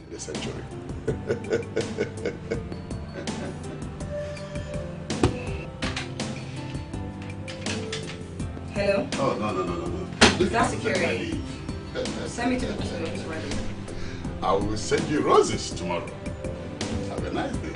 the century. Hello? Oh, no. That's security. Send me to the facility ready. I will send you roses tomorrow. Have a nice day.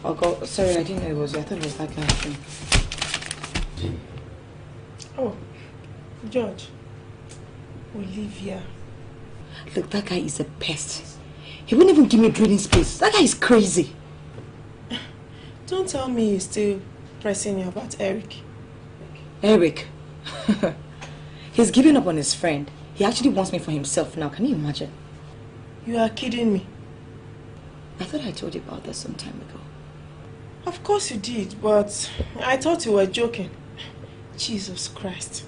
Oh God, sorry, I didn't know it was you. I thought it was that guy. Oh, George. Olivia. Look, that guy is a pest. He wouldn't even give me breathing space. That guy is crazy. Don't tell me you're still pressing you about Eric. Eric? He's giving up on his friend. He actually wants me for himself now. Can you imagine? You are kidding me. I thought I told you about this some time ago. Of course you did, but I thought you were joking. Jesus Christ.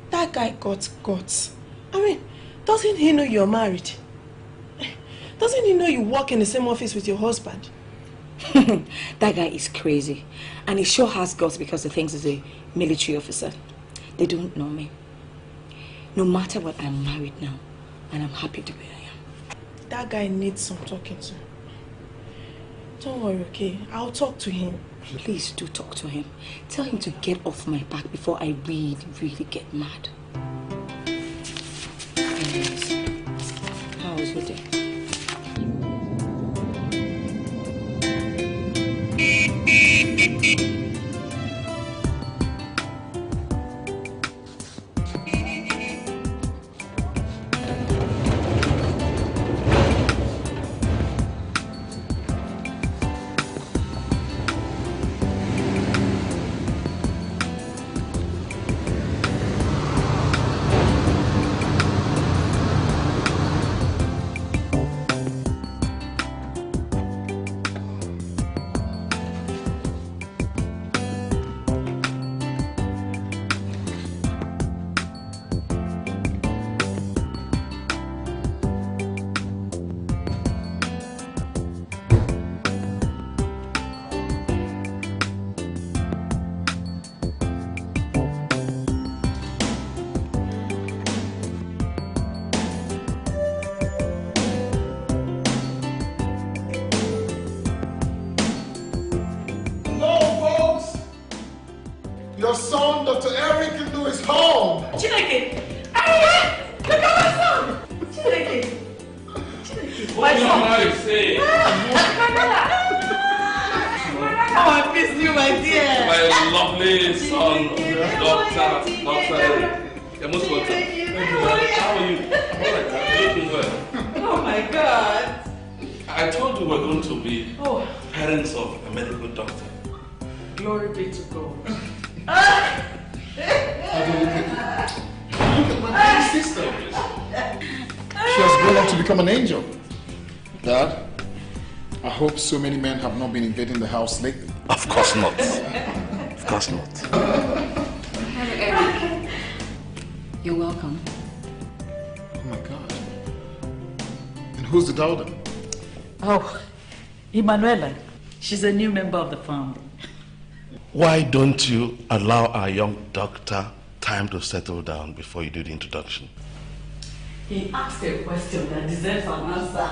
That guy got guts. I mean, doesn't he know you're married? Doesn't he know you work in the same office with your husband? That guy is crazy. And he sure has guts because he thinks he's a military officer. They don't know me. No matter what, I'm married now. And I'm happy to be I am. That guy needs some talking to. Don't worry, okay? I'll talk to him. Please do talk to him. Tell him to get off my back before I really get mad. Anyways, how was your day? Your son, Dr. Eric Ndu, is home. Chineke! Hey! Look at my son! Chineke! What do you say? How I miss you, my dear! My lovely son, Doctor. You're most welcome. How are you? I'm alright. You're looking well. Oh my God! I told you we're going to be parents of a medical doctor. Glory be to God. Look at my baby sister. She has grown up to become an angel. Dad, I hope so many men have not been invading the house lately. Of course not. Of course not. Hello, Eric. You're welcome. Oh my God. And who's the daughter? Oh, Emanuela. She's a new member of the family. Why don't you allow our young doctor time to settle down before you do the introduction? He asked a question that deserves an answer.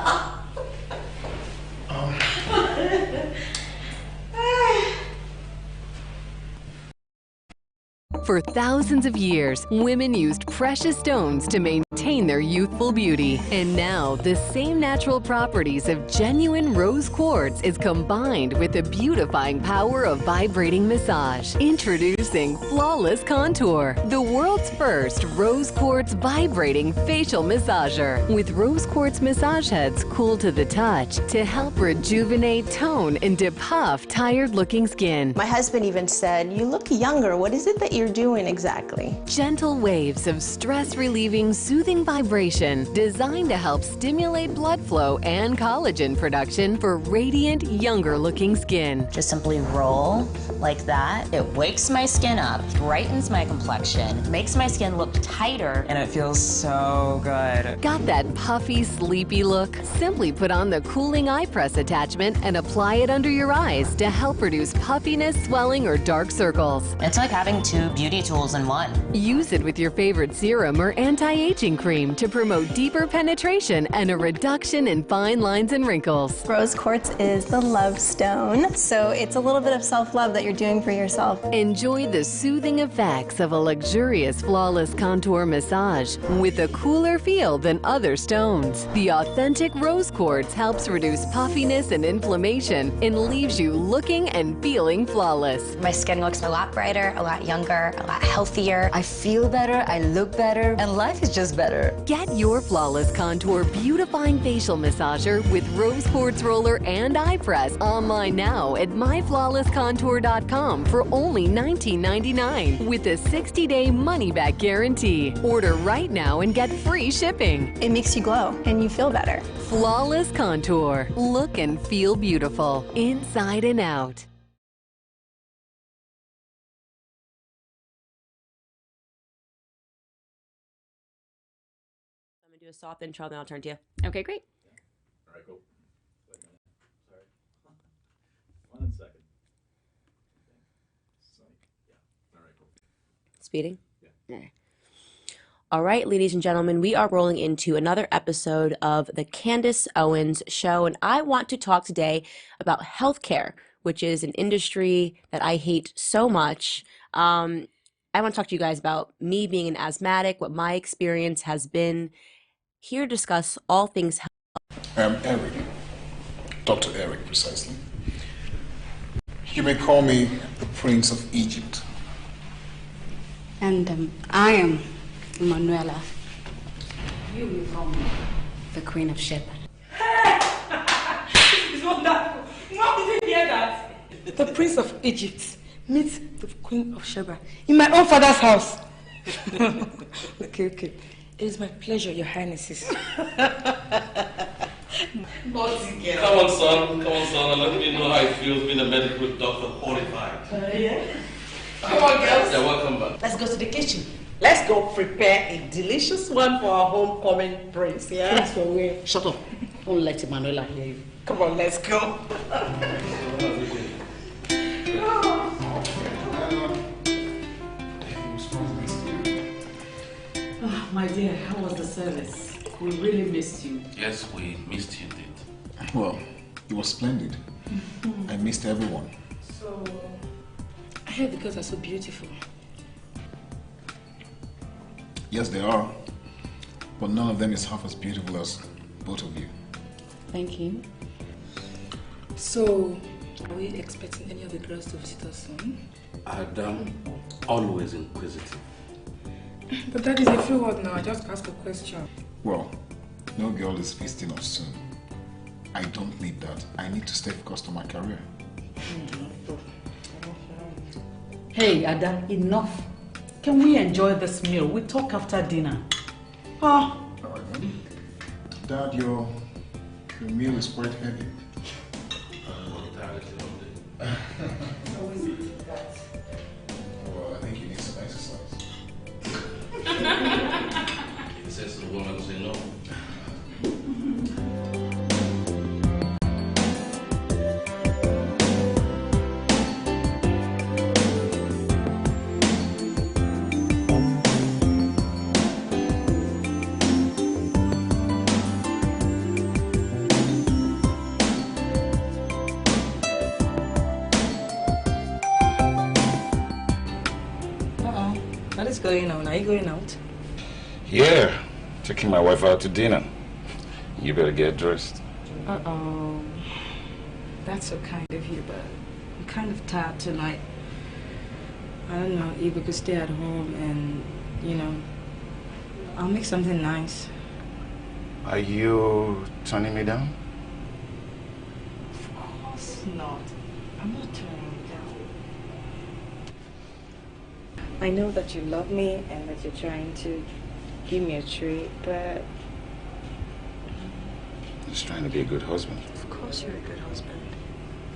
For thousands of years, women used precious stones to maintain their youthful beauty. And now, the same natural properties of genuine rose quartz is combined with the beautifying power of vibrating massage. Introducing Flawless Contour, the world's first rose quartz vibrating facial massager. With rose quartz massage heads cool to the touch to help rejuvenate, tone, and depuff tired-looking skin. My husband even said, "You look younger. What is it that you're doing exactly?" Gentle waves of stress-relieving, soothing soothing vibration designed to help stimulate blood flow and collagen production for radiant, younger-looking skin. Just simply roll like that. It wakes my skin up, brightens my complexion, makes my skin look tighter, and it feels so good. Got that puffy, sleepy look? Simply put on the cooling eye press attachment and apply it under your eyes to help reduce puffiness, swelling, or dark circles. It's like having 2 beauty tools in one. Use it with your favorite serum or anti-aging cream to promote deeper penetration and a reduction in fine lines and wrinkles. Rose quartz is the love stone, so it's a little bit of self-love that you're doing for yourself. Enjoy the soothing effects of a luxurious, flawless contour massage with a cooler feel than other stones. The authentic rose quartz helps reduce puffiness and inflammation and leaves you looking and feeling flawless. My skin looks a lot brighter, a lot younger, a lot healthier. I feel better, I look better, and life is just better. Get your flawless contour beautifying facial massager with rose quartz roller and eye press online now at myflawlesscontour.com for only $19.99 with a 60-day money-back guarantee. Order right now and get free shipping. It makes you glow and you feel better. Flawless Contour. Look and feel beautiful inside and out. I'm going to do a soft intro, then I'll turn to you. Okay, great. All right, cool. Wait a minute. Sorry. 1 second. Yeah. All right, cool. Speeding? Yeah. All right, ladies and gentlemen, we are rolling into another episode of the Candace Owens Show, and I want to talk today about healthcare, which is an industry that I hate so much. I want to talk to you guys about me being an asthmatic, what my experience has been. Here to discuss all things health. Eric, Dr. Eric, precisely. You may call me the Prince of Egypt. And I am Manuela. You will call me the Queen of Sheba. It's wonderful. Mom, did you hear that? The Prince of Egypt meets the Queen of Sheba in my own father's house. Okay. It is my pleasure, Your Highnesses. Come on, son. Let me know how it feels being a medical doctor qualified. Yeah. Come on, girls. Yeah, welcome back. Let's go to the kitchen. Let's go prepare a delicious one for our homecoming prince, yeah? Prince for where? Shut up. Don't let Manuela hear you. Come on, let's go. Oh, my dear, how was the service? We really missed you. Yes, we missed you, did. Well, it was splendid. I missed everyone. So, I heard the girls are so beautiful. Yes, they are. But none of them is half as beautiful as both of you. Thank you. So, are we expecting any of the girls to visit us soon? Adam, always inquisitive. But that is a free word now. I just asked a question. Well, no girl is visiting us soon. I don't need that. I need to stay focused on my career. Hey, Ada, enough. Can we enjoy this meal? We talk after dinner. All right, then. Dad, your meal is quite heavy. Well, I think you need some exercise. It says the woman say no. What is going on? Are you going out? Yeah, taking my wife out to dinner. You better get dressed. Uh-oh. That's so kind of you, but I'm kind of tired tonight. I don't know if we could stay at home and, you know, I'll make something nice. Are you turning me down? Of course not. I'm not turning you down. I know that you love me and that you're trying to give me a treat, but... Just trying to be a good husband. Of course you're a good husband.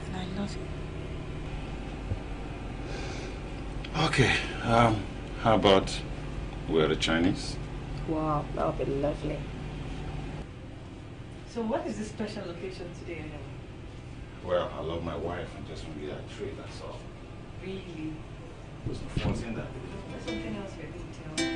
And I love you. Okay, how about we're the Chinese? Wow, that would be lovely. So what is the special occasion today anyway? Well, I love my wife and just want to get a treat, that's all. Really? There's no fault in that. There's something else we didn't tell me.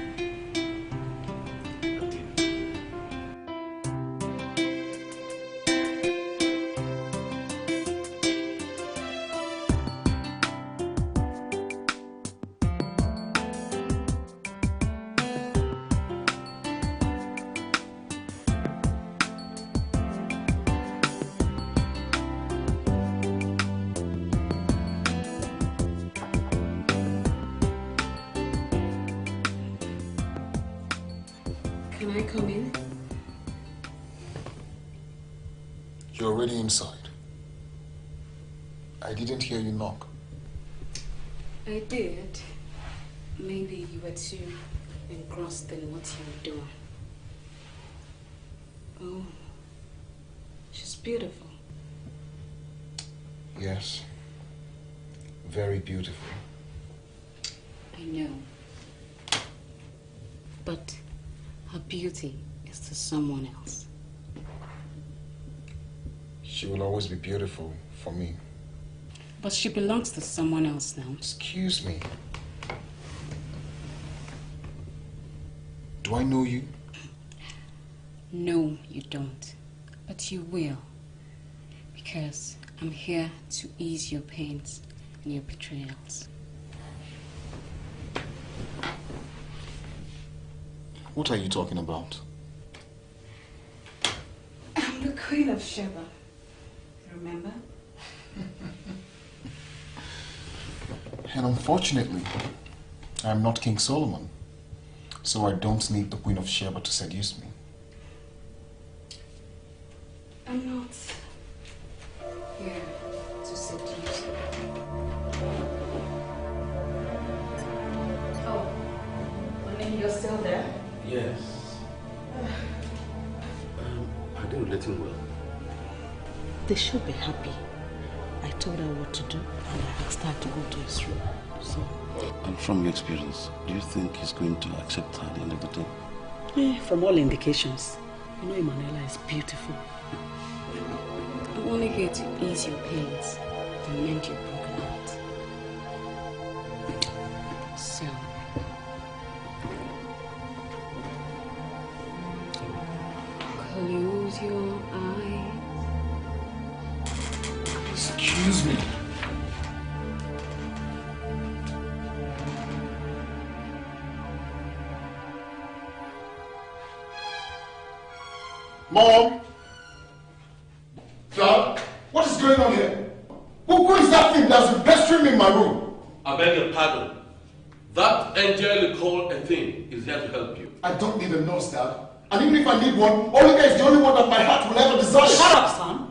Can I come in? You're already inside. I didn't hear you knock. I did. Maybe you were too engrossed in what you were doing. Oh, she's beautiful. Yes. Very beautiful. I know. But her beauty is to someone else. She will always be beautiful for me. But she belongs to someone else now. Excuse me. Do I know you? No, you don't. But you will. Because I'm here to ease your pains and your betrayals. What are you talking about? I'm the Queen of Sheba. Remember? And unfortunately, I'm not King Solomon. So I don't need the Queen of Sheba to seduce me. I'm not here to seduce you. Oh, I mean, you're still there? Yes. I didn't let him well. They should be happy. I told her what to do and I asked her to go to his room. So. And from your experience, do you think he's going to accept her at the end of the day? From all indications, you know Emanuela is beautiful. I'm only here to ease your pains and mend your broken heart. So, close your eyes. Excuse me. Mom? Dad? What is going on here? Who is that thing that's been pestering me in my room? I beg your pardon. That angel you call a thing is here to help you. I don't need a nurse, Dad. And even if I need one, Olga is the only one that my heart will ever desire. Shut up, son.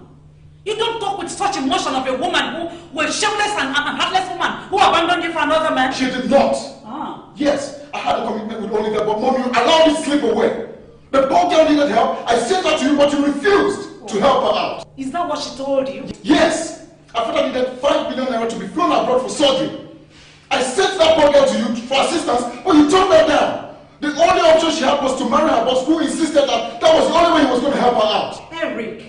You don't talk with such emotion of a woman who a shameless and heartless woman who abandoned you for another man. She did not. Ah. Yes, I had a commitment with Olga, but Mom, you allowed me to slip away. The poor girl needed help. I sent her to you, but you refused to help her out. Is that what she told you? Yes. I thought I needed 5 million naira to be flown abroad for surgery. I sent that poor girl to you for assistance, but you turned her down. The only option she had was to marry her boss, who insisted that that was the only way he was going to help her out. Eric.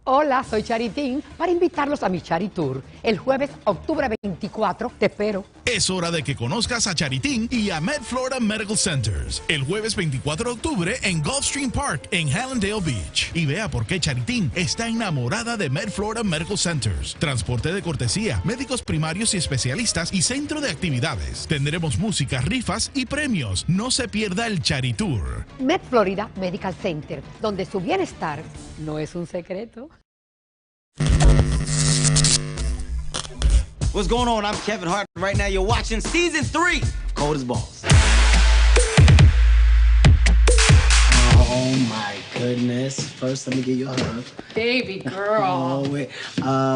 Hola, soy Charitín para invitarlos a mi Chari Tour. El jueves, octubre 24, te espero. Es hora de que conozcas a Charitín y a Med Florida Medical Centers. El jueves 24 de octubre en Gulfstream Park, en Hallandale Beach. Y vea por qué Charitín está enamorada de Med Florida Medical Centers. Transporte de cortesía, médicos primarios y especialistas y centro de actividades. Tendremos música, rifas y premios. No se pierda el Chari Tour. Med Florida Medical Center, donde su bienestar no es un secreto. What's going on? I'm Kevin Hart. Right now, you're watching season 3 of Cold as Balls. Oh my goodness. First, let me give you a hug. Baby girl. Oh, wait.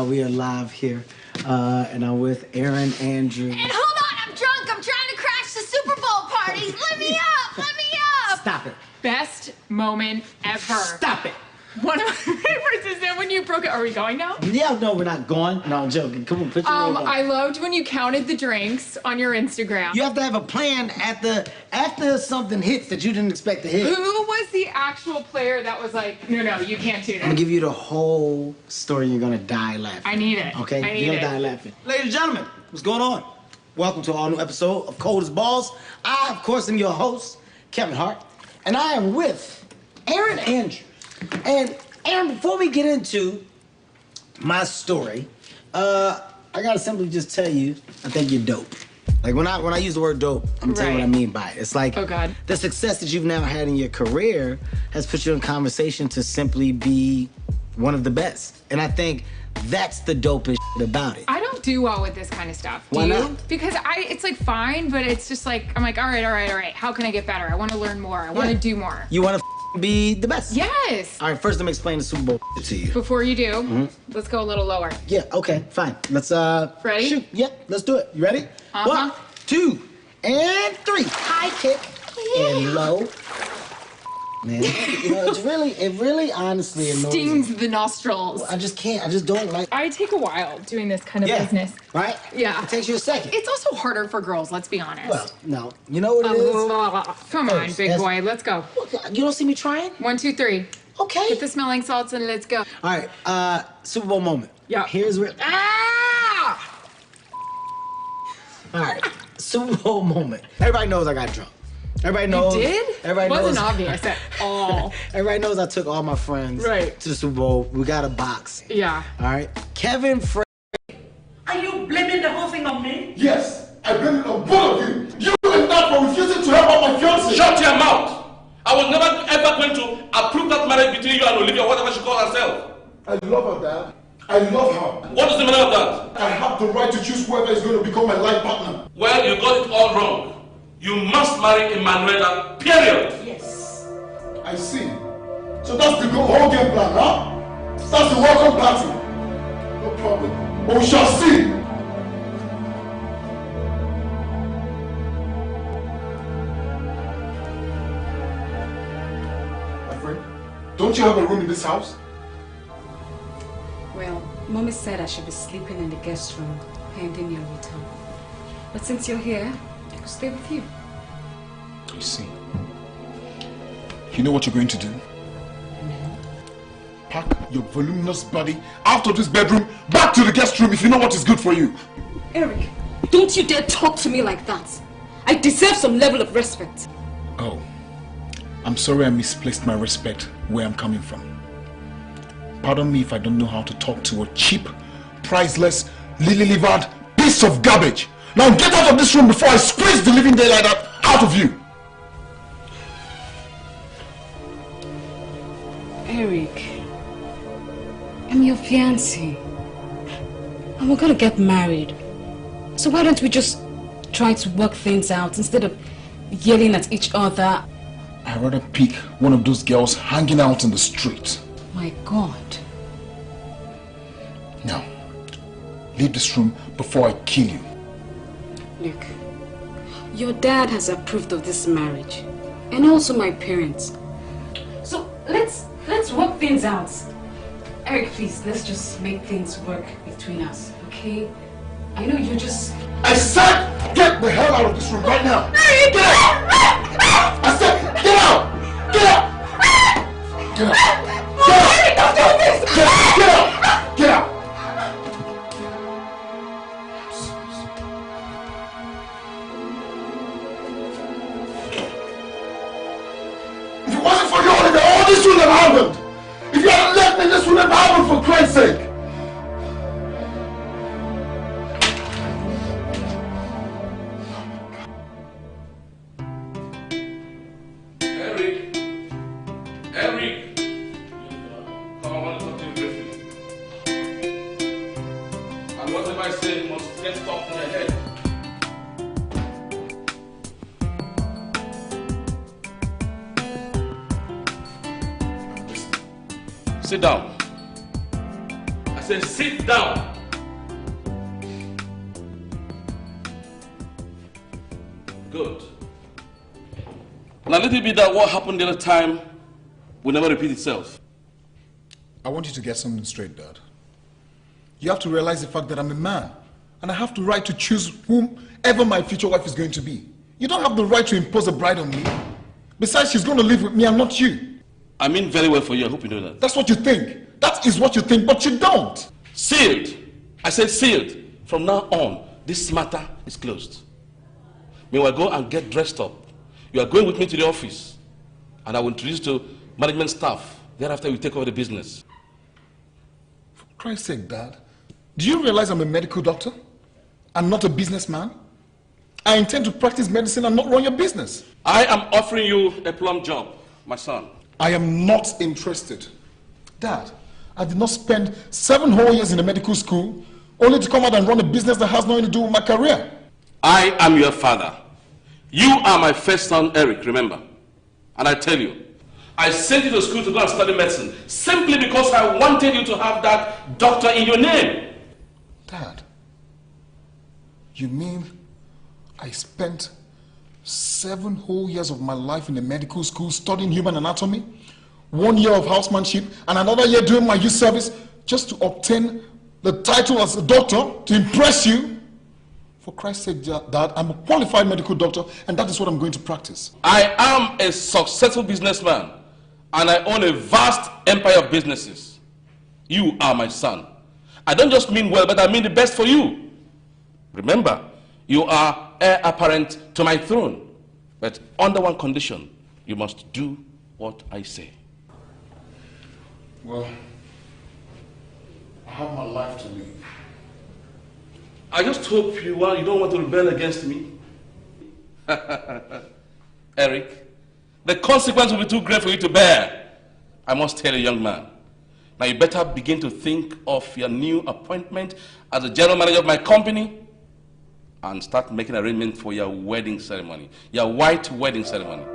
We are live here. And I'm with Aaron Andrews. And hold on, I'm drunk. I'm trying to crash the Super Bowl party. Let me up. Let me up. Stop it. Best moment ever. Stop it. One of my favorites is then when you broke it. Are we going now? Yeah, no, we're not going. No, I'm joking. Come on, put your robe on. I loved when you counted the drinks on your Instagram. You have to have a plan after something hits that you didn't expect to hit. Who was the actual player that was like, no, you can't do I'm that? gonna give you the whole story. You're gonna die laughing. I need it. Okay? I need You're it. gonna die laughing. Ladies and gentlemen, what's going on? Welcome to an all new episode of Cold as Balls. I, of course, am your host, Kevin Hart, and I am with Aaron Andrews. And Aaron, before we get into my story, I gotta simply just tell you, I think you're dope. Like when I use the word dope, I'm telling you what I mean by it. It's like the success that you've now had in your career has put you in conversation to simply be one of the best. And I think that's the dopest shit about it. I don't do well with this kind of stuff. Why do you? not? Because it's like fine, but it's just like, I'm like, all right. How can I get better? I want to learn more. I want to do more. You wanna be the best. Yes. All right, first let me explain the Super Bowl to you. Before you do, Mhm. let's go a little lower. Yeah, okay, fine. Let's Ready? shoot. Yep, let's do it. You ready? Uh-huh. 1, 2, and 3. High kick and low. Man, you know, it really honestly annoys me. Stings the nostrils. I just can't. I just don't like. I take a while doing this kind of Yeah. business. Right? Yeah. It takes you a second. It's also harder for girls, let's be honest. Well, no. You know what it is? Come on, First, big that's- boy, let's go. You don't see me trying? 1, 2, 3. Okay. Get the smelling salts and let's go. All right, Super Bowl moment. Yeah. Here's where. Ah! All right, Super Bowl moment. Everybody knows I got drunk. Everybody knows. You did? Everybody Wasn't knows. obvious at all. Everybody knows I took all my friends to the Super Bowl. We got a box. Yeah. All right. Kevin Fred. Are you blaming the whole thing on me? Yes, I blame it on both of you. You and that for refusing to help out my fiancée. Shut your mouth! I was never ever going to approve that marriage between you and Olivia, whatever she calls herself. I love her, Dad. I love her. What is the meaning of that? I have the right to choose whoever is going to become my life partner. Well, you got it all wrong. You must marry Emanuela, period. Yes. I see. So that's the whole game plan, huh? That's the welcome party. No problem. But we shall see. My friend, don't you have a room in this house? Well, Mommy said I should be sleeping in the guest room pending your return. But since you're here, I could stay with you. I see. You know what you're going to do? Pack your voluminous body out of this bedroom, back to the guest room if you know what is good for you. Eric, don't you dare talk to me like that. I deserve some level of respect. Oh, I'm sorry I misplaced my respect where I'm coming from. Pardon me if I don't know how to talk to a cheap, priceless, lily-livered piece of garbage. Now get out of this room before I squeeze the living daylight out of you. Eric, I'm your fiancé. And we're gonna get married. So why don't we just try to work things out instead of yelling at each other? I'd rather pick one of those girls hanging out in the street. My God. Now, leave this room before I kill you. Look, your dad has approved of this marriage. And also my parents. So let's work things out. Eric, please, let's just make things work between us, okay? I know you just... I said, get the hell out of this room right now! Get out! I said, get out! Get out! Get out! Get out! Eric, don't do this! Get out! Get out! If it wasn't for you, Olivia, all this would have happened! If you hadn't left me, this would have happened for Christ's sake! Eric! Come on, I want to talk to you briefly. And whatever I say must get stuck in your head. Sit down. I said sit down. Good. Now let it be that what happened the other time will never repeat itself. I want you to get something straight, Dad. You have to realize the fact that I'm a man, and I have the right to choose whomever my future wife is going to be. You don't have the right to impose a bride on me. Besides, she's going to live with me and not you. I mean very well for you. I hope you know that. That's what you think. That is what you think, but you don't. Sealed. I said sealed. From now on, this matter is closed. Meanwhile, go and get dressed up. You are going with me to the office, and I will introduce you to management staff. Thereafter, we take over the business. For Christ's sake, Dad, do you realize I'm a medical doctor? I'm not a businessman. I intend to practice medicine and not run your business. I am offering you a plum job, my son. I am not interested. Dad, I did not spend 7 whole years in a medical school only to come out and run a business that has nothing to do with my career. I am your father. You are my first son, Eric, remember? And I tell you, I sent you to school to go and study medicine simply because I wanted you to have that doctor in your name. Dad, you mean I spent 7 whole years of my life in a medical school studying human anatomy, 1 year of housemanship, and another year doing my youth service just to obtain the title as a doctor to impress you? For Christ's sake, Dad, I'm a qualified medical doctor, and that is what I'm going to practice. I am a successful businessman, and I own a vast empire of businesses. You are my son. I don't just mean well, but I mean the best for you. Remember, you are heir apparent to my throne, but under one condition: you must do what I say. Well, I have my life to live. I just hope you don't want to rebel against me. Eric, the consequence will be too great for you to bear. I must tell you, young man. Now you better begin to think of your new appointment as the general manager of my company and start making arrangements for your wedding ceremony, your white wedding ceremony.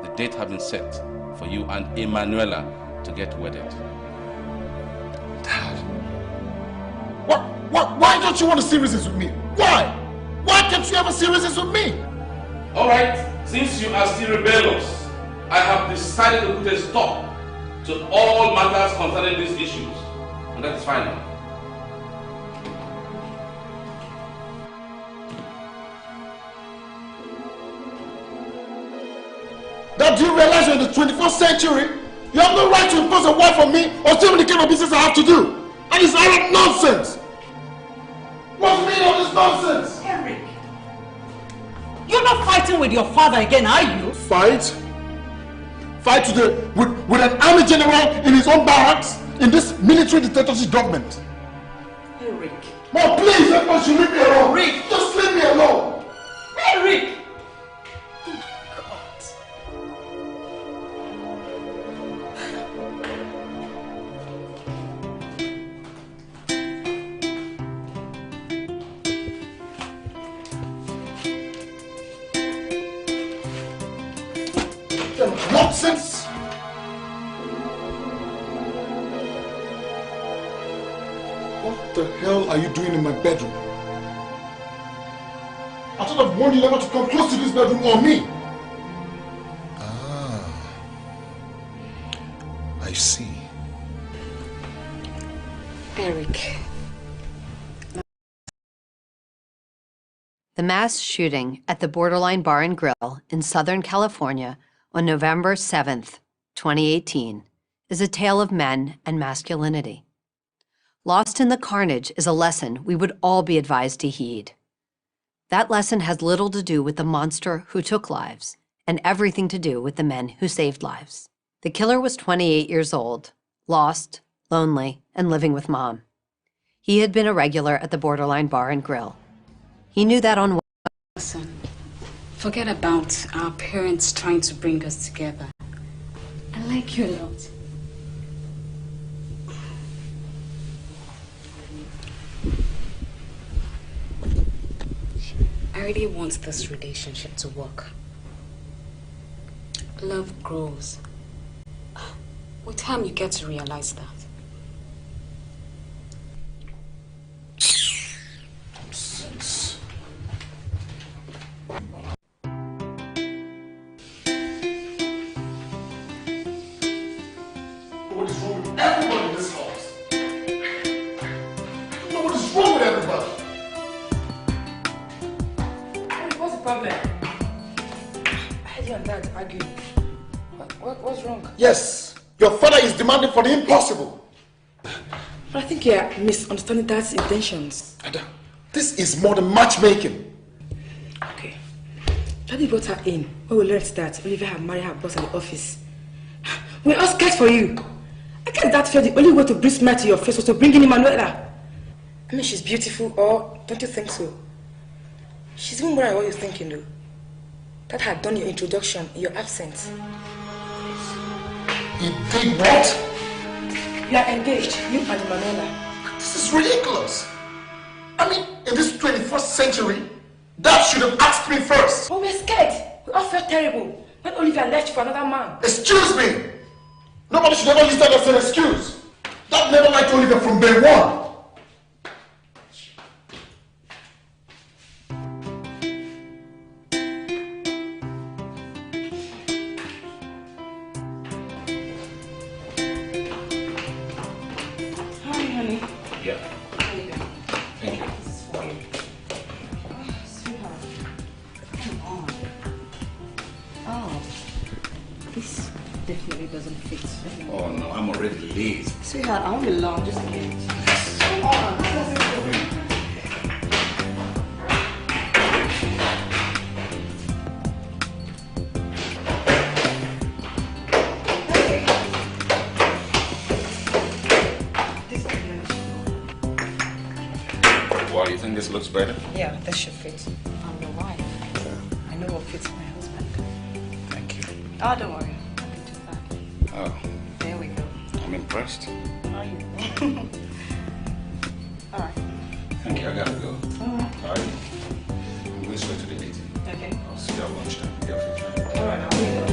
The date has been set for you and Emanuela to get wedded. Dad, why don't you want to see reasons with me? Why? Why can't you ever see reasons with me? All right, since you are still rebellious, I have decided to put a stop to all matters concerning these issues, and that is final. Dad, do you realize you're in the 21st century? You have no right to impose a wife on me or tell me the kind of business I have to do. And it's Arab nonsense. What's the meaning of this nonsense? Eric, you're not fighting with your father again, are you? Fight? Fight today with an army general in his own barracks in this military dictatorship government. Eric. Mom, please, everyone should leave me alone. Eric. Just leave me alone. Eric. Nonsense! What the hell are you doing in my bedroom? I thought I've warned you never to come close to this bedroom or me. Ah, I see. Eric. The mass shooting at the Borderline Bar and Grill in Southern California on November 7th, 2018, is a tale of men and masculinity. Lost in the carnage is a lesson we would all be advised to heed. That lesson has little to do with the monster who took lives and everything to do with the men who saved lives. The killer was 28 years old, lost, lonely, and living with mom. He had been a regular at the Borderline Bar and Grill. He knew that on Listen, forget about our parents trying to bring us together. I like you a lot. I really want this relationship to work. Love grows. With time, you get to realize that. arguing. What's wrong? Yes, your father is demanding for the impossible. But I think you're misunderstanding Dad's intentions. Ada, this is more than matchmaking. Okay. Daddy brought her in when we learned that Olivia had married her boss in the office. We're all scared for you. I guess Dad felt the only way to bring smile to your face was to bring in Emanuela. I mean, she's beautiful, or don't you think so? She's even more than what you're thinking, though. Dad had done your introduction in your absence. He did what? You are engaged, you and Emanuela. This is ridiculous. I mean, in this 21st century, Dad should have asked me first. Oh, we're scared. We all felt terrible when Olivia left for another man. Excuse me. Nobody should ever use that as an excuse. Dad never liked Olivia from day one. Doesn't fit. Oh no, I'm already late. Sweetheart, I won't be long, just a minute. Come on. Why, you think this looks better? Yeah, this should fit. I'm your wife. I know what fits my husband. Thank you. Oh, don't worry. Oh. There we go. I'm impressed. Are you? Alright. Thank you, I gotta go. Alright. Alright. I'm going straight to the meeting. Okay. I'll see you at lunchtime. Yeah, alright, I'll be there.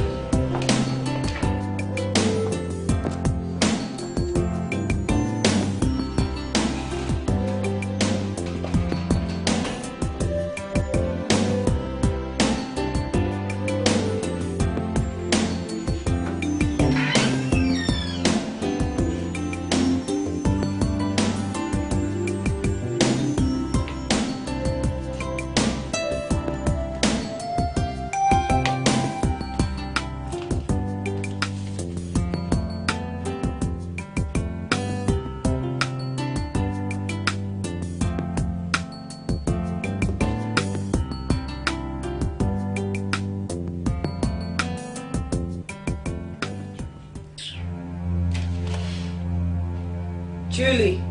Julie.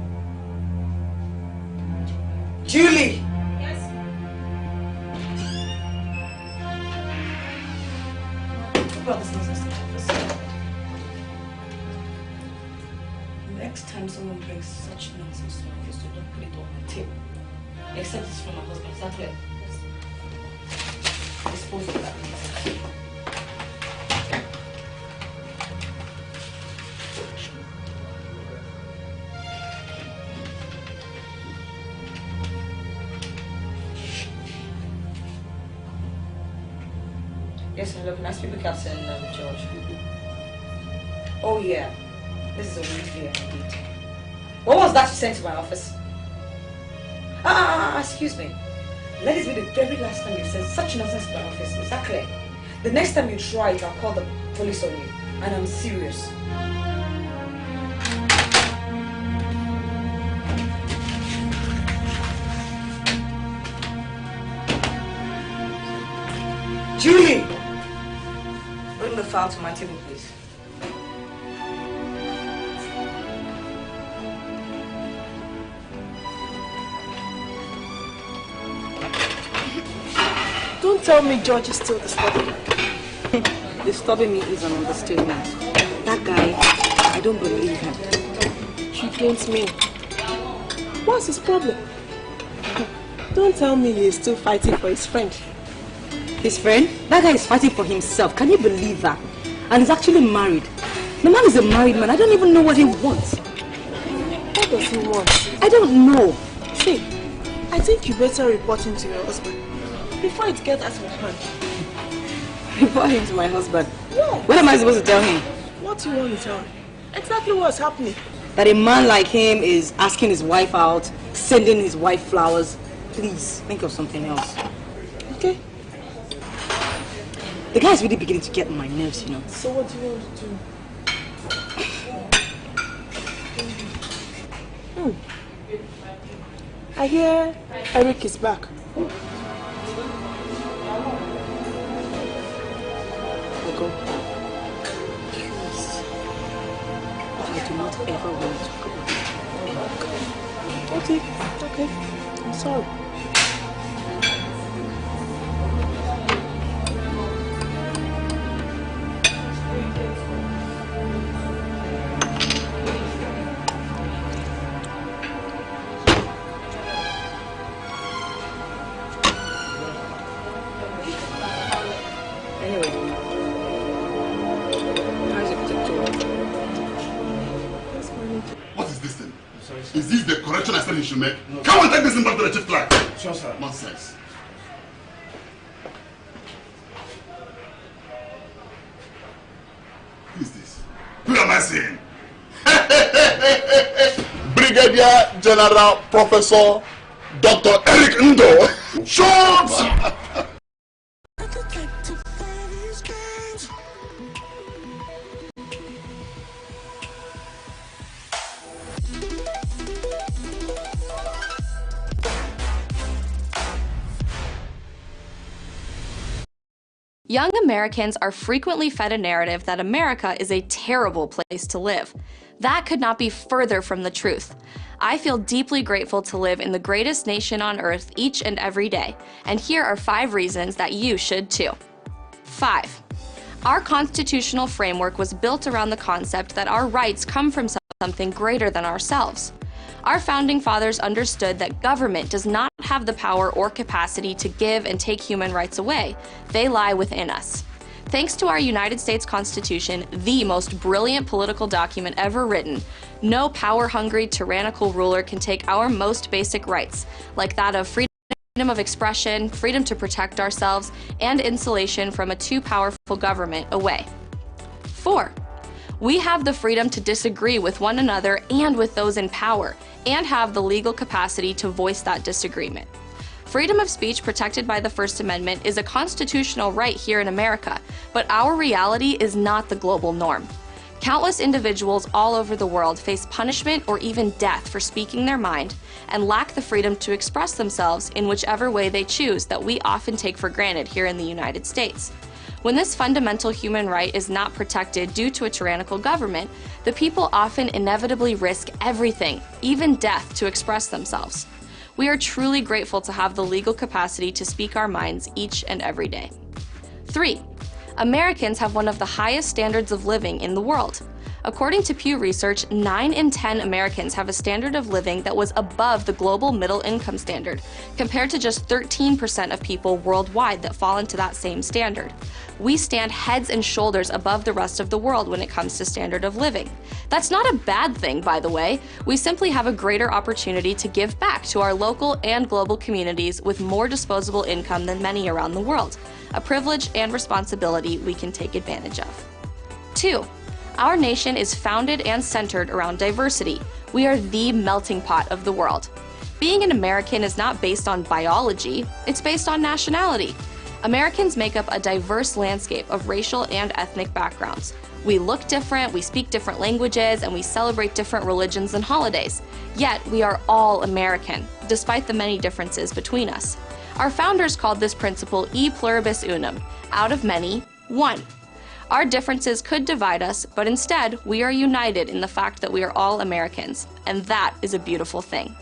Julie. Yes. Well, this is next time someone brings such nonsense to my office, don't put it on my table. Except it's from my husband. Is that clear? Yes. Dispose of that. Yes, hello. Can I speak with Captain George? Oh yeah, this is a weird here indeed. What was that you sent to my office? Excuse me. Let this be the very last time you send such nonsense to my office. Is that clear? The next time you try it, I'll call the police on you. And I'm serious. Julie! Bring the file to my table, please. Don't tell me George is still disturbing. Disturbing me is an understatement. That guy, I don't believe him. You don't mean. What's his problem? Don't tell me he's still fighting for his friend. His friend? That guy is fighting for himself. Can you believe that? And he's actually married. The man is a married man. I don't even know what he wants. What does he want? I don't know. See, I think you better report him to your husband before it gets out of hand. Report him to my husband? Yes. What am I supposed to tell him? What do you want to tell him? Exactly what's happening. That a man like him is asking his wife out, sending his wife flowers. Please, think of something else. Okay. The guy is really beginning to get on my nerves, you know. So what do you want to do? I hear Eric is back. I'll go. Please. I do not ever want to talk about it. Okay. I'm sorry. What is this thing? Is this the correction I said you should make? No, come on, take this thing back to the chief clerk. Sure, sir. Nonsense. Who is this? Who am I seeing? Brigadier General Professor Dr. Eric Ndo. Short! Young Americans are frequently fed a narrative that America is a terrible place to live. That could not be further from the truth. I feel deeply grateful to live in the greatest nation on earth each and every day, and here are 5 reasons that you should too. 5. Our constitutional framework was built around the concept that our rights come from something greater than ourselves. Our founding fathers understood that government does not have the power or capacity to give and take human rights away. They lie within us. Thanks to our United States Constitution, the most brilliant political document ever written, no power-hungry, tyrannical ruler can take our most basic rights, like that of freedom of expression, freedom to protect ourselves, and insulation from a too powerful government away. 4. We have the freedom to disagree with one another and with those in power, and have the legal capacity to voice that disagreement. Freedom of speech protected by the First Amendment is a constitutional right here in America, but our reality is not the global norm. Countless individuals all over the world face punishment or even death for speaking their mind and lack the freedom to express themselves in whichever way they choose that we often take for granted here in the United States. When this fundamental human right is not protected due to a tyrannical government, the people often inevitably risk everything, even death, to express themselves. We are truly grateful to have the legal capacity to speak our minds each and every day. 3. Americans have one of the highest standards of living in the world. According to Pew Research, 9 in 10 Americans have a standard of living that was above the global middle income standard, compared to just 13% of people worldwide that fall into that same standard. We stand heads and shoulders above the rest of the world when it comes to standard of living. That's not a bad thing, by the way. We simply have a greater opportunity to give back to our local and global communities with more disposable income than many around the world, a privilege and responsibility we can take advantage of. 2. Our nation is founded and centered around diversity. We are the melting pot of the world. Being an American is not based on biology, it's based on nationality. Americans make up a diverse landscape of racial and ethnic backgrounds. We look different, we speak different languages, and we celebrate different religions and holidays. Yet, we are all American, despite the many differences between us. Our founders called this principle e pluribus unum, out of many, one. Our differences could divide us, but instead, we are united in the fact that we are all Americans, and that is a beautiful thing.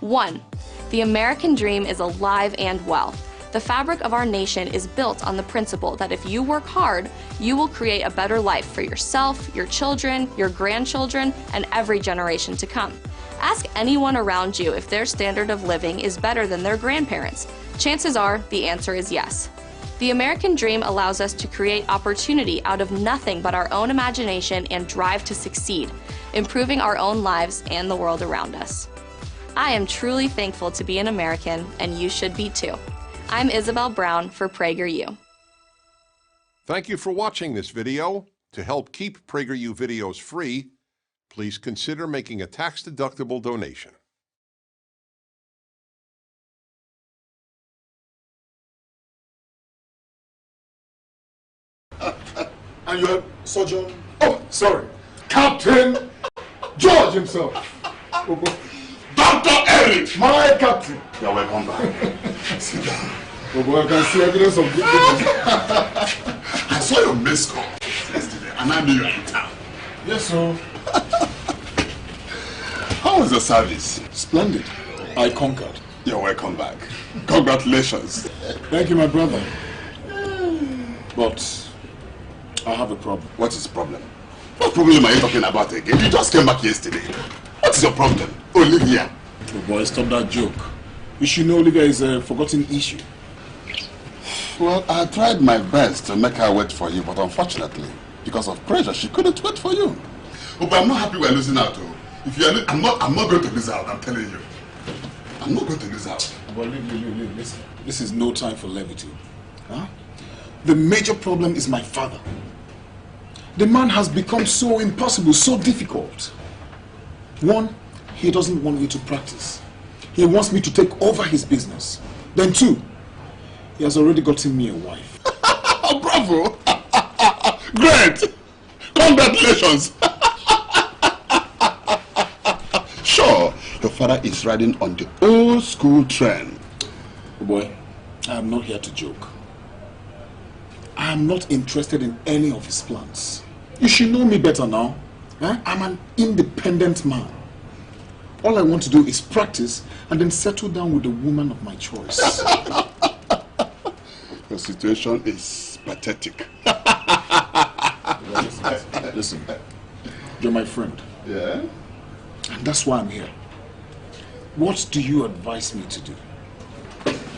1. The American dream is alive and well. The fabric of our nation is built on the principle that if you work hard, you will create a better life for yourself, your children, your grandchildren, and every generation to come. Ask anyone around you if their standard of living is better than their grandparents'. Chances are the answer is yes. The American dream allows us to create opportunity out of nothing but our own imagination and drive to succeed, improving our own lives and the world around us. I am truly thankful to be an American, and you should be too. I'm Isabel Brown for PragerU. Thank you for watching this video. To help keep PragerU videos free, please consider making a tax-deductible donation. And you're Surgeon... Oh, sorry. Captain George himself. Dr. Eric! My captain. You're welcome back. Sit down. Oh boy, I can see evidence of good I saw your missed call yesterday and I knew you were in town. Yes, sir. How was the service? Splendid. I conquered. You're welcome back. Congratulations. Thank you, my brother. But I have a problem. What is the problem? What problem are you talking about again? You just came back yesterday. What is your problem? Olivia. Oh boy, stop that joke. You should know Olivia is a forgotten issue. Well, I tried my best to make her wait for you, but unfortunately, because of pressure, she couldn't wait for you. Oh, but I'm not happy we're losing out. Oh. If you are, I'm not going to lose out. I'm telling you. I'm not going to lose out. But listen. This is no time for levity. Huh? The major problem is my father. The man has become so impossible, so difficult. One, he doesn't want me to practice. He wants me to take over his business. Then two, he has already gotten me a wife. Bravo! Great! Congratulations! Sure, your father is riding on the old school trend. Oh boy, I am not here to joke. I am not interested in any of his plans. You should know me better now. I'm an independent man. All I want to do is practice and then settle down with the woman of my choice. Your situation is pathetic. Listen, you're my friend. Yeah? And that's why I'm here. What do you advise me to do?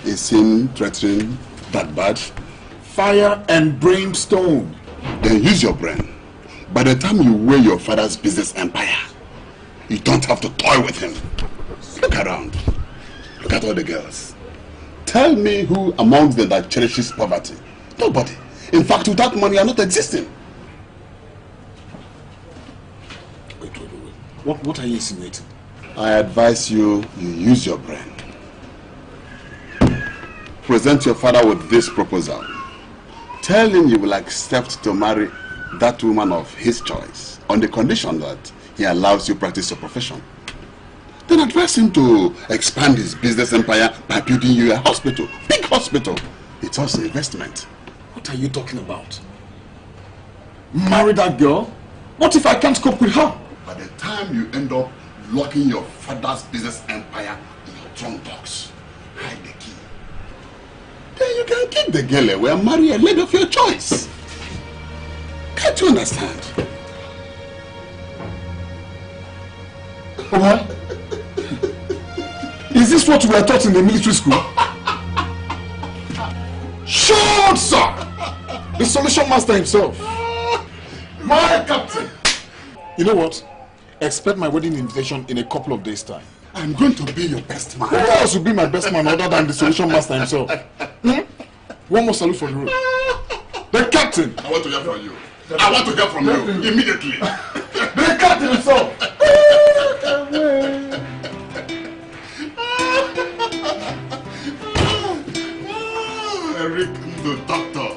Is him threatening that bad? Fire and brimstone. Then use your brain. By the time you weigh your father's business empire, you don't have to toy with him. Look around. Look at all the girls. Tell me who among them that cherishes poverty? Nobody. In fact, without money, you are not existing. Wait. What are you insinuating? I advise you use your brain. Present your father with this proposal. Tell him you will accept to marry that woman of his choice on the condition that he allows you practice your profession. Then advise him to expand his business empire by building you a hospital. Big hospital. It's also investment. What are you talking about? Marry that girl? What if I can't cope with her? By the time you end up locking your father's business empire in your trunk box, hide the key. Then you can keep the girl away and marry a lady of your choice. Can't you understand? What? Is this what we were taught in the military school? Shut, sir! The solution master himself. My captain! You know what? Expect my wedding invitation in a couple of days' time. I'm going to be your best man. Who else will be my best man other than the solution master himself? One more salute from the road. The captain! I want to hear from you. I want to hear from you immediately. The captain himself! Eric, the doctor.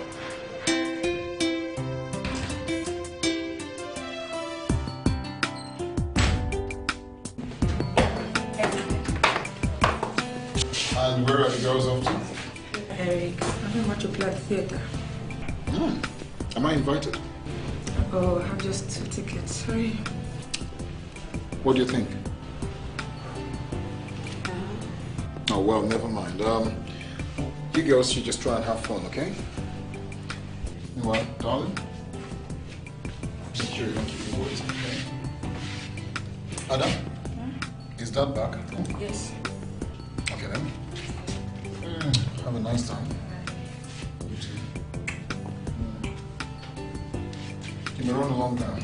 And where are the girls off to? Eric, I don't want to play at the theater. Am I invited? Oh, I have just 2 tickets. Sorry. What do you think? Oh, well, never mind. You girls should just try and have fun, okay? You know what, darling? Make sure you don't keep your voice, okay? Adam? Is that back? Yes. Okay, then. Have a nice time. You too. You may run along now.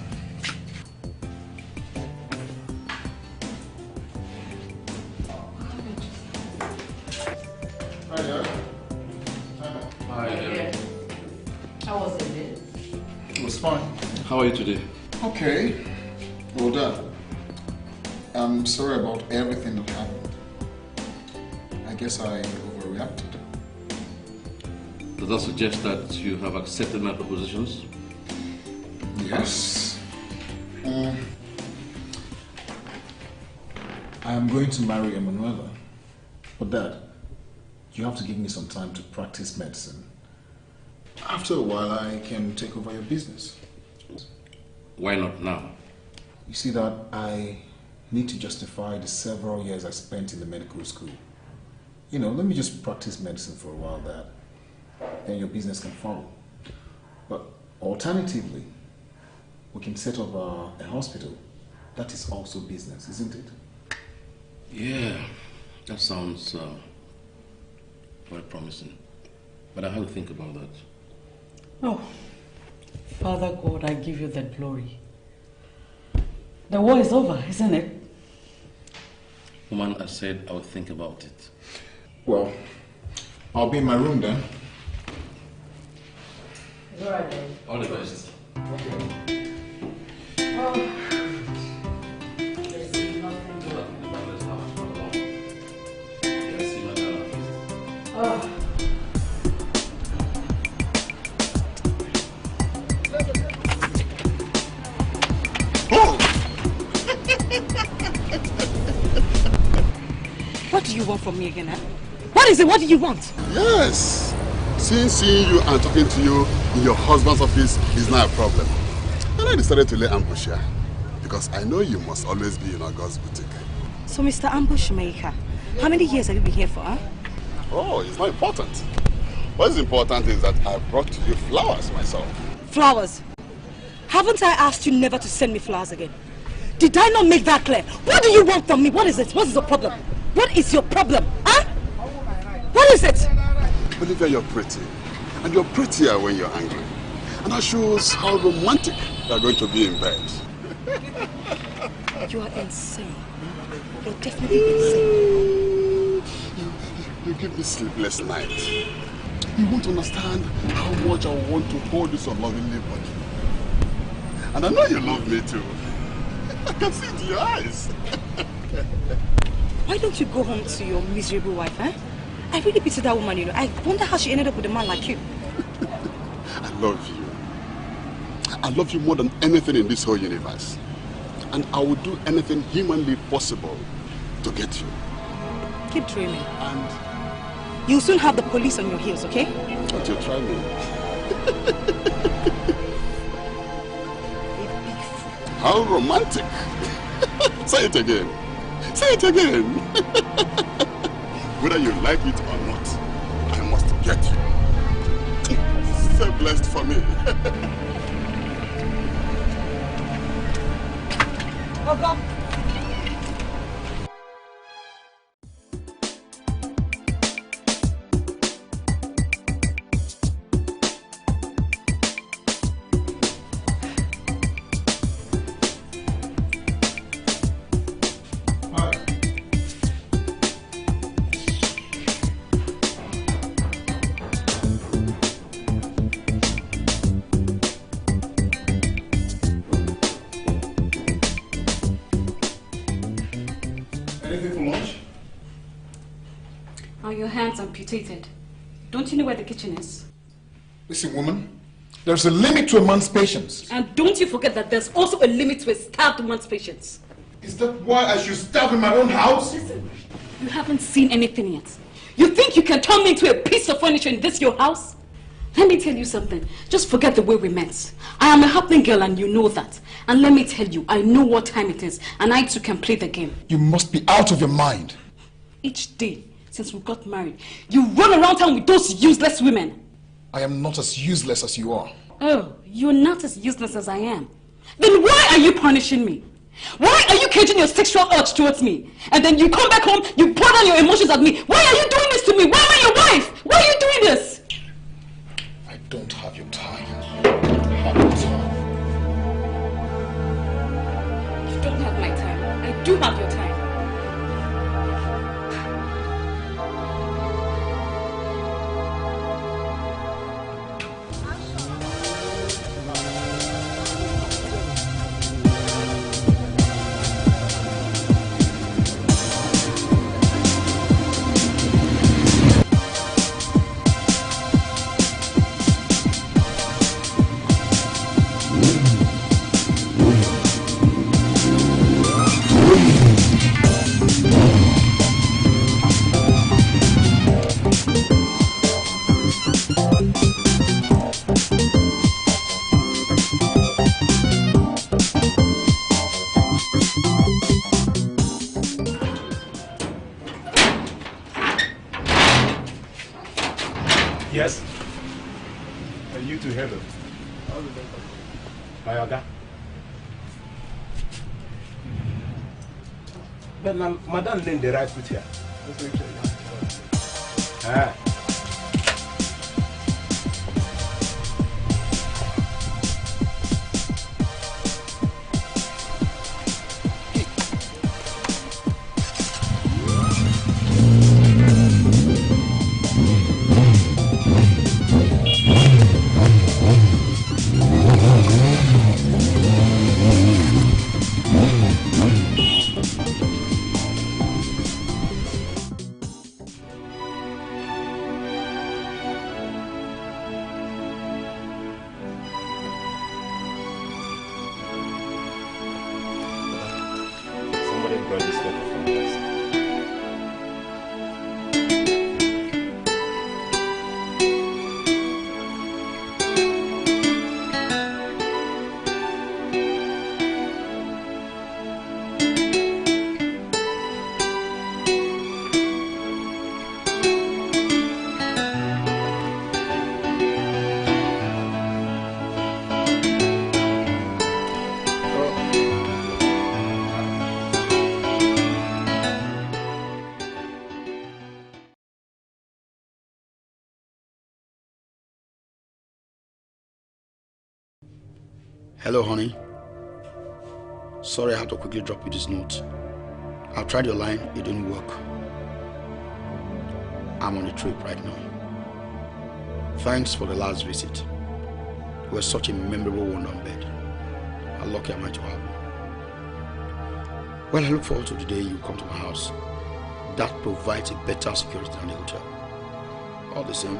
Hi there. Hi. How was it? It was fine. How are you today? Okay. Well done. I'm sorry about everything that happened. I guess I overreacted. Does that suggest that you have accepted my propositions? Yes. I'm going to marry Emanuela. But Dad, you have to give me some time to practice medicine. After a while, I can take over your business. Why not now? You see that I need to justify the several years I spent in the medical school. You know, let me just practice medicine for a while, Dad. Then your business can follow. But alternatively, we can set up a hospital. That is also business, isn't it? Yeah, that sounds very promising. But I have to think about that. Oh, Father God, I give you the glory. The war is over, isn't it? Woman, I said I would think about it. Well, I'll be in my room then. It's all right, then. All the best. Okay. Oh. Oh. What do you want from me again, huh? What is it? What do you want? Yes. Since seeing you and talking to you in your husband's office is not a problem. And I decided to lay ambush here. Because I know you must always be in August's boutique. So, Mr. Ambush Maker, how many years have you been here for, huh? Oh, it's not important. What is important is that I brought you flowers myself. Flowers? Haven't I asked you never to send me flowers again? Did I not make that clear? What do you want from me? What is it? What is your problem? What is your problem? Huh? What is it? Olivia, you're pretty. And you're prettier when you're angry. And that shows how romantic you're going to be in bed. You are insane. You're definitely insane. You give me sleepless nights. You won't understand how much I want to hold this unlovingly body. And I know you love me too. I can see it in your eyes. Why don't you go home to your miserable wife, huh? I really pity that woman, you know. I wonder how she ended up with a man like you. I love you. I love you more than anything in this whole universe. And I will do anything humanly possible to get you. Keep dreaming. And you'll soon have the police on your heels, okay? Don't you try me. How romantic. Say it again. Say it again. Whether you like it or not, I must get you. So blessed for me. Oh, God. Your hands amputated. Don't you know where the kitchen is? Listen, woman, there's a limit to a man's patience. And don't you forget that there's also a limit to a starved man's patience. Is that why I should starve in my own house? Listen, you haven't seen anything yet. You think you can turn me into a piece of furniture in this your house? Let me tell you something. Just forget the way we met. I am a happening girl and you know that. And let me tell you, I know what time it is and I too can play the game. You must be out of your mind. Each day since we got married, you run around town with those useless women. I am not as useless as you are. Oh, you're not as useless as I am. Then why are you punishing me? Why are you caging your sexual urge towards me? And then you come back home, you pour down your emotions at me. Why are you doing this to me? Why am I your wife? Why are you doing this? I don't have your time. Have your time. You don't have my time. I do have your time. Yes? And you to hello. My Oga. But now, Madam Lynn, the right foot here. Ah. Hello, honey. Sorry, I had to quickly drop you this note. I've tried your line, it didn't work. I'm on a trip right now. Thanks for the last visit. You were such a memorable one on bed. How lucky am I to have you? Well, I look forward to the day you come to my house. That provides a better security than a hotel. All the same,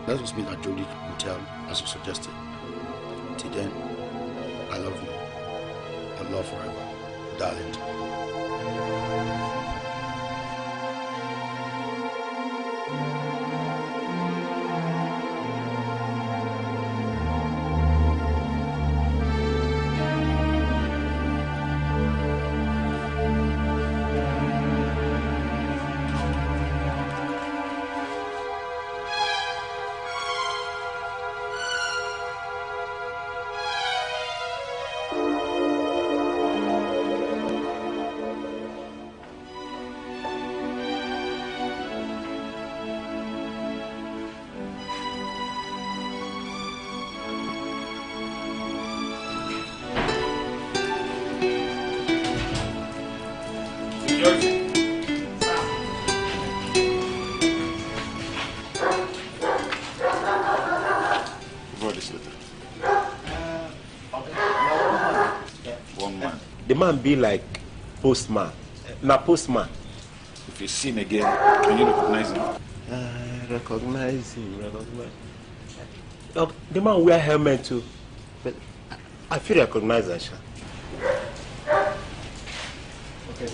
let us meet at Jody Hotel as you suggested. Till then, I love you. And love forever, darling. The man be like postman. Now postman. If you see him again, can you recognize him? Recognize him. Look, the man wear helmet too. But I feel recognize Aisha. Okay.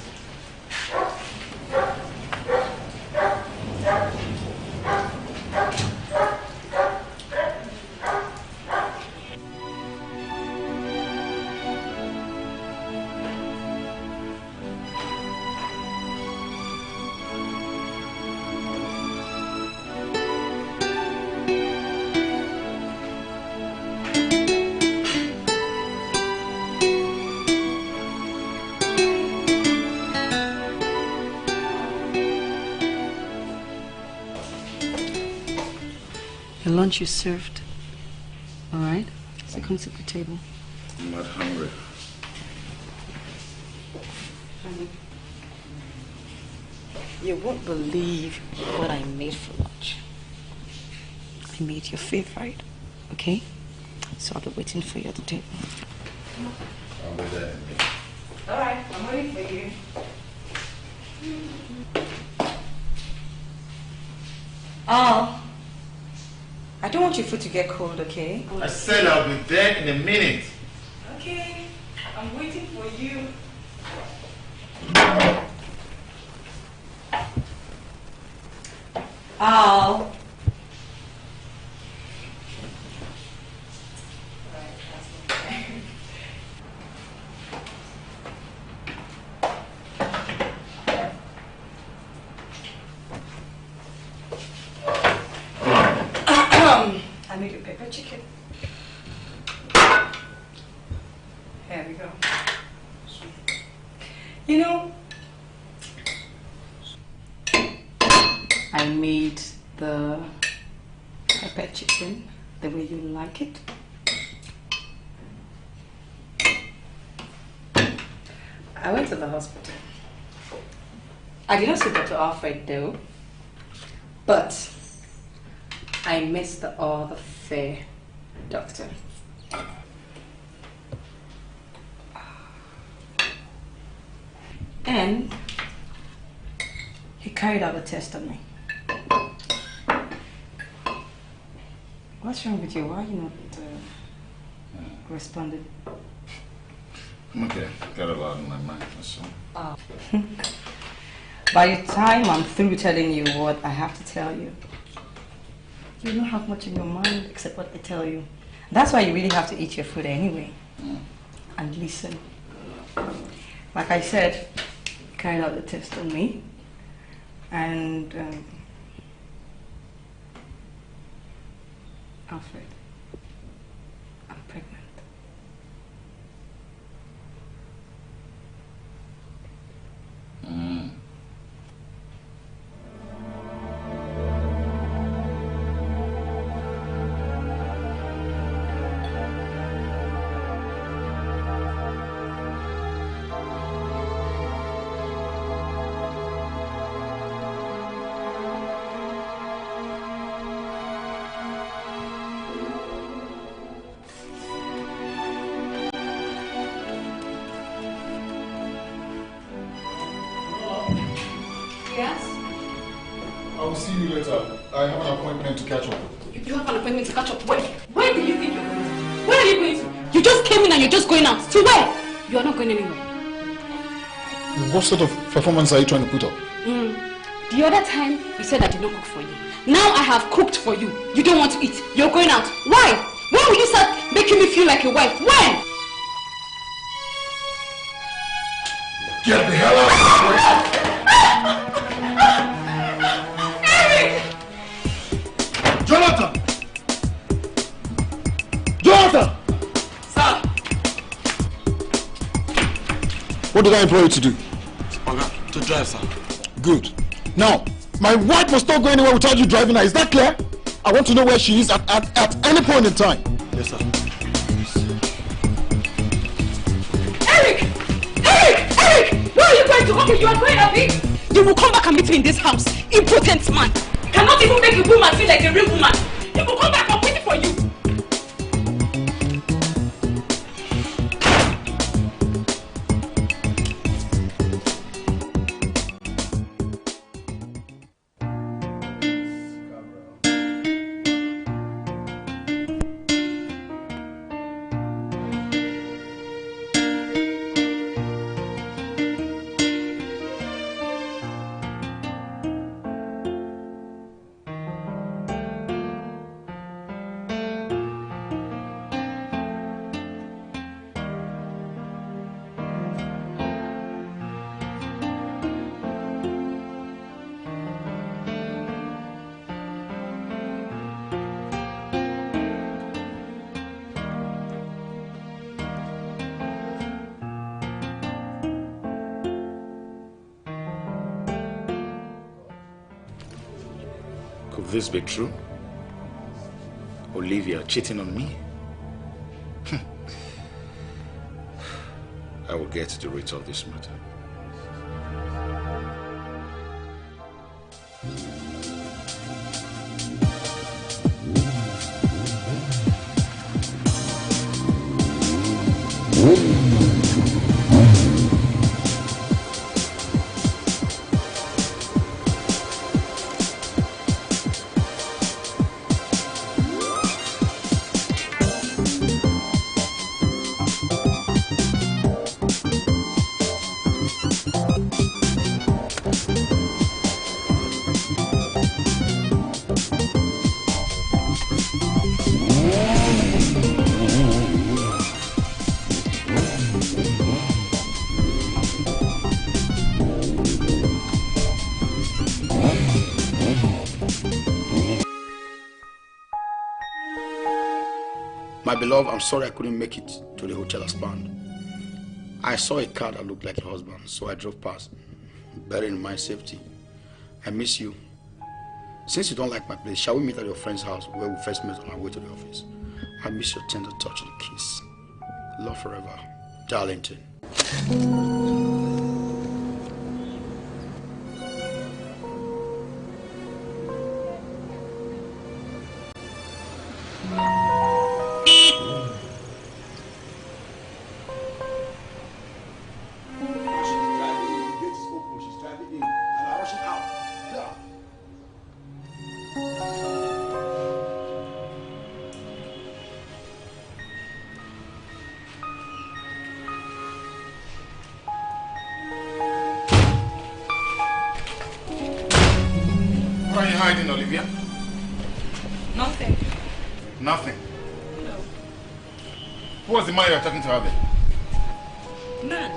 The lunch you served. All right? So come sit at the table. I'm not hungry. Honey, you won't believe what I made for lunch. I made your favorite, okay? So I'll be waiting for you at the table. I'll be there. All right, I'm waiting for you. Oh, I don't want your food to get cold, okay? I said I'll be there in a minute. Okay, I'm waiting for you. Al. I made the pepper chicken the way you like it. I went to the hospital. I did not see Dr. Alfred though, but I missed the other fair doctor. And he carried out a test on me. What's wrong with you? Why are you not responding? I'm okay. Got a lot in my mind. That's all. Oh. By the time I'm through telling you what I have to tell you, you don't have much in your mind except what I tell you. That's why you really have to eat your food anyway. And listen. Like I said, carried out the test on me. And Alfred, I'm pregnant. I'll see you later. I have an appointment to catch up. You have an appointment to catch up? Where? Where do you think you're going to? Where are you going to? You just came in and you're just going out. To where? You are not going anywhere. What sort of performance are you trying to put up? The other time, you said I did not cook for you. Now I have cooked for you. You don't want to eat. You're going out. Why? When will you start making me feel like a wife? When? Get the hell out of this place! Jonathan! Jonathan! Sir! What did I employ you to do? Okay, to drive, sir. Good. Now, my wife must not go anywhere without you driving her. Is that clear? I want to know where she is at any point in time. Yes, sir. Eric! Eric! Eric! Where are you going to? Okay, you are going, Abby. You will come back and meet me in this house. Impotent man. Cannot even make a woman feel like a real woman. You will come back. I'm waiting for you. Could this be true? Olivia cheating on me? I will get to the root of this matter. My beloved, I'm sorry I couldn't make it to the hotel as planned. I saw a car that looked like your husband, so I drove past, bearing in mind safety. I miss you, Since you don't like my place, shall we meet at your friend's house where we first met on our way to the office? I miss your tender touch and kiss. Love forever, Darlington. What are you hiding, Olivia? Nothing. Nothing. No. Who was the man you were talking to out there? Man.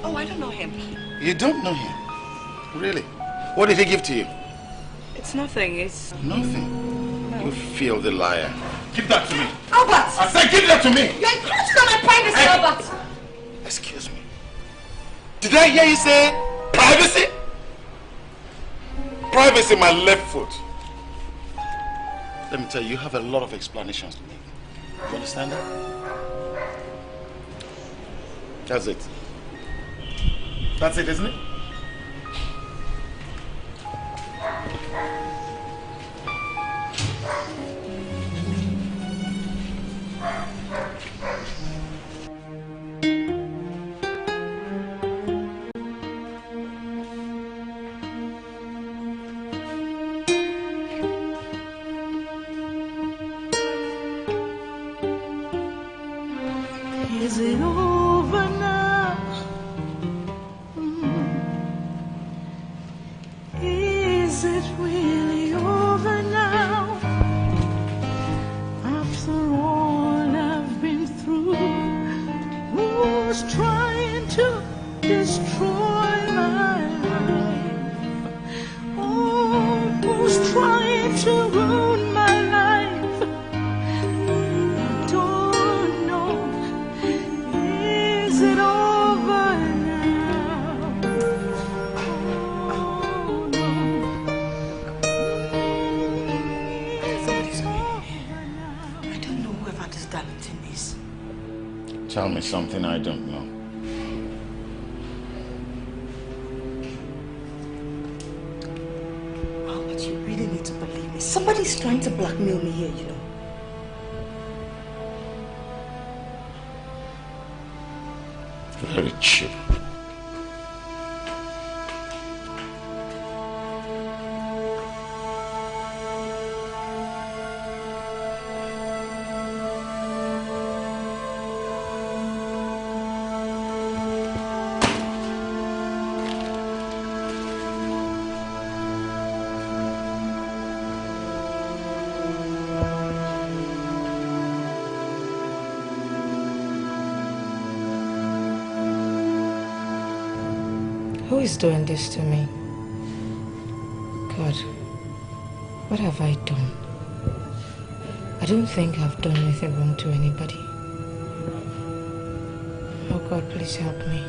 Oh, I don't know him. You don't know him? Really? What did he give to you? It's nothing. It's... Nothing? No. You filthy liar. Give that to me. Albert! I said give that to me! You're encroaching on my privacy, Hey. Albert! Excuse me. Did I hear you say privacy? Privacy, my left foot. Let me tell you, you have a lot of explanations to make. You understand that? That's it. That's it, isn't it? Is it over now? Is it really over now? After all I've been through, who's trying to destroy my life? Oh, who's trying to ruin my life? I don't know. Is it over now? Oh no. Somebody's coming here. I don't know whoever this Darlington is. Tell me something I don't know. Oh, but you really need to believe me. Somebody's trying to blackmail me here, you know. Very cheap. Who is doing this to me? God, what have I done? I don't think I've done anything wrong to anybody. Oh God, please help me.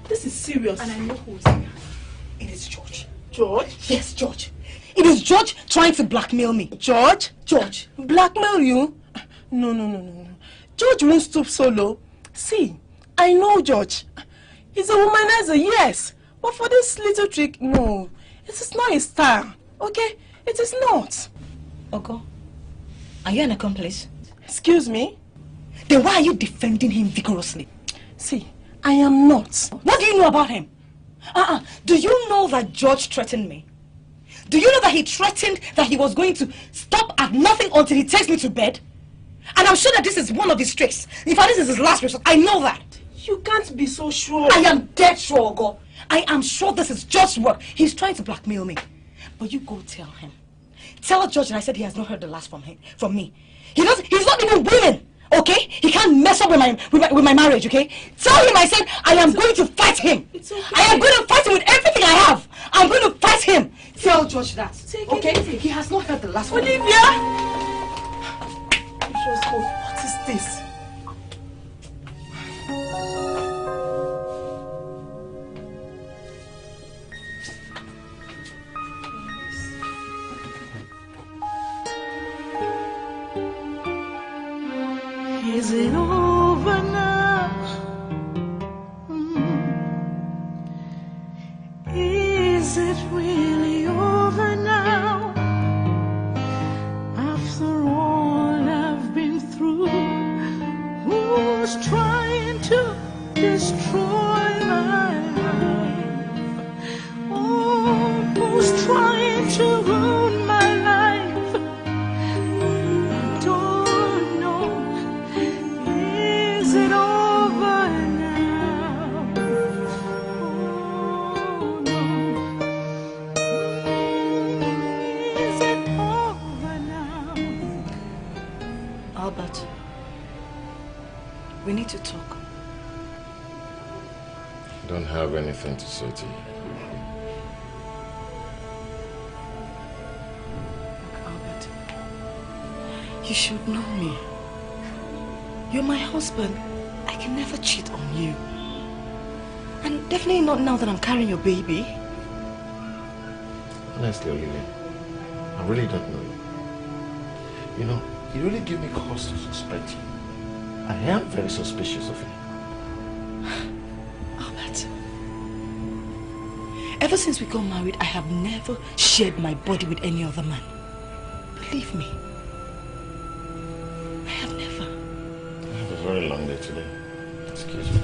This is serious. And I know who is here. It is George. George? Yes, George. It is George trying to blackmail me. George? George. Blackmail you? No. George won't stoop so low. See, I know George. He's a womanizer, yes. But for this little trick, no. It is not his style. Okay? It is not. Ogo, are you an accomplice? Excuse me? Then why are you defending him vigorously? See, I am not. What do you know about him? Do you know that George threatened me? Do you know that he threatened that he was going to stop at nothing until he takes me to bed? And I'm sure that this is one of his tricks. In fact, this is his last resort. I know that. You can't be so sure. I am dead sure, Ogo. I am sure this is George's work. He's trying to blackmail me. But you go tell him. Tell George that I said he has not heard the last from me. He's not even willing, okay? He can't mess up with with my marriage, okay? Tell him I said I am going to fight him. It's okay. I am going to fight him with everything I have. I'm going to fight him. Tell George that, okay? He has not heard the last one. Olivia! What is this? Is it over now? Is it really over now? After all I've been through, who's trying to destroy my life? Oh, who's trying to ruin my life? I don't know. Is it over now? Oh no. Is it over now? Albert, we need to talk. I don't have anything to say to you. Look, Albert, you should know me. You're my husband. I can never cheat on you. And definitely not now that I'm carrying your baby. Honestly, Olivia, I really don't know you. You know, you really give me cause to suspect you. I am very suspicious of you. Albert, ever since we got married, I have never shared my body with any other man. Believe me. I have never. I have a very long day today. Excuse me.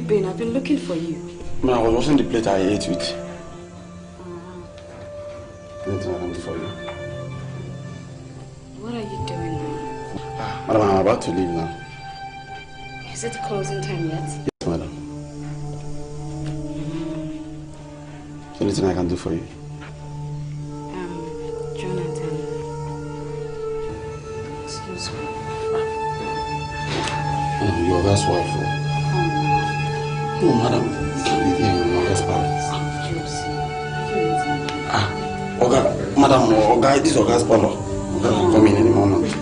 I've been looking for you. Man, I was washing the plate I ate with. Anything I can do for you? What are you doing now? Madam, I'm about to leave now. Is it closing time yet? Yes, madam. Anything I can do for you? Jonathan. Excuse me. Your last wife. Oh, madam, you can your last parents. Oga, madam, Oga, this is Oga's parlor. Oga will come in any moment.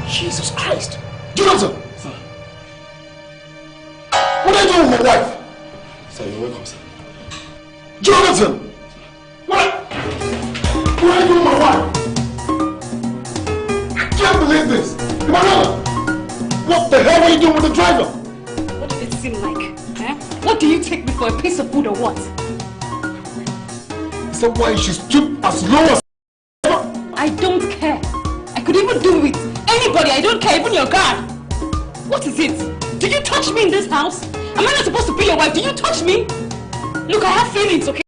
Jesus Christ! Jonathan! Sir. What are you doing with my wife? Sir, you're welcome, sir. Jonathan! What are you doing with my wife? I can't believe this! What the hell were you doing with the driver? What did it seem like? Eh? What do you take me for, a piece of food or what? Is that why she stood as low as... I don't care. I could even do it with anybody. I don't care, even your guard. What is it? Did you touch me in this house? Am I not supposed to be your wife? Did you touch me? Look, I have feelings, okay?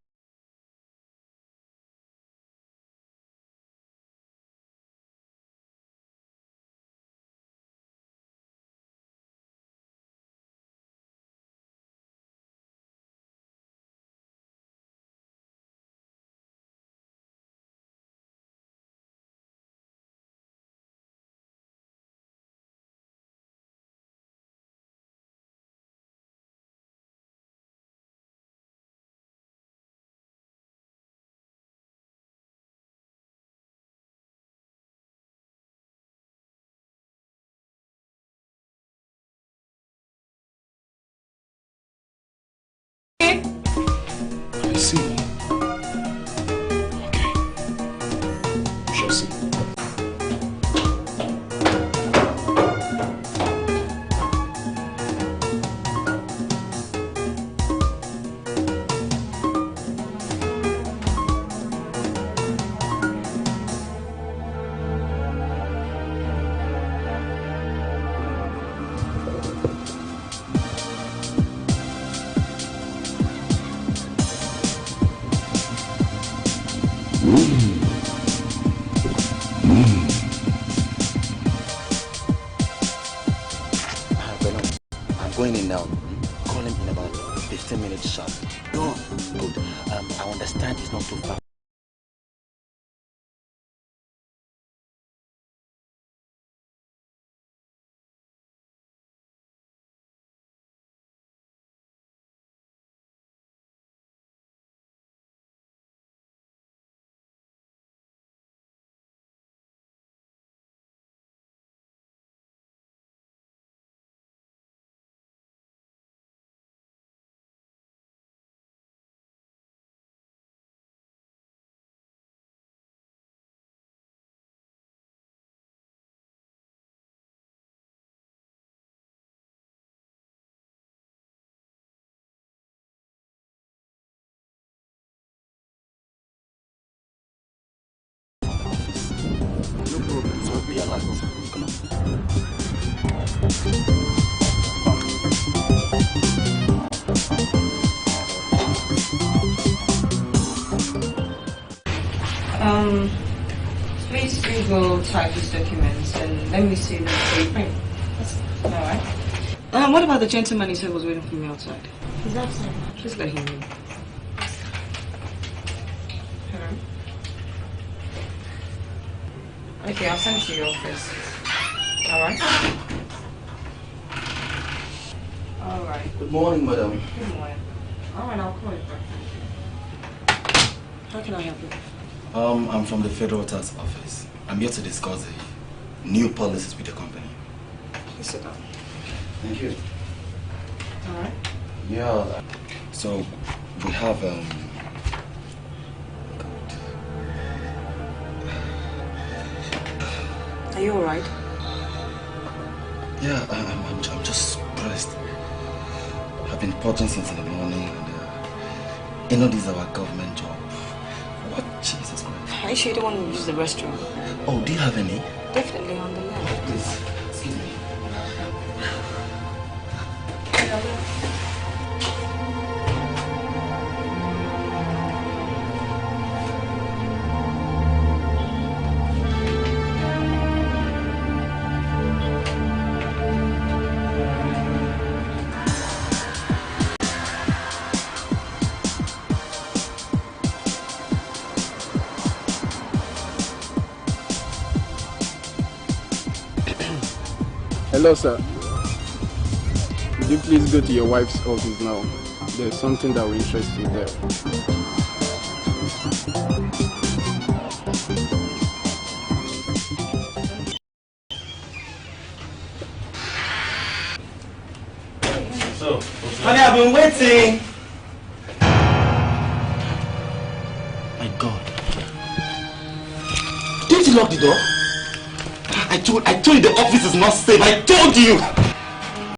I see. Okay. We shall see. Going in now. Call him in about 15 minutes sharp. Good. I understand it's not too far. Please do go type these documents and let me see them before you print. Alright. What about the gentleman you said was waiting for me outside? He's outside. Please let him in. Hello? Okay, I'll send to your office. Alright? Alright. Good morning, madam. Good morning. Alright, I'll call you back. How can I help you? I'm from the Federal Tax Office. I'm here to discuss the new policies with the company. Please sit down. Thank you. Alright. Yeah. So we have Are you alright? Yeah, I'm just pressed. I've been purging since in the morning, and you know this is our government job. What? Jesus Christ. Are you sure you don't want to use the restroom? Oh, do you have any? Definitely on the left. Please, excuse me. Hello, sir. Could you please go to your wife's office now? There's something that will interest you there. So, honey, I've been waiting. My God. Didn't you lock the door? I told you the office is not safe. I told you.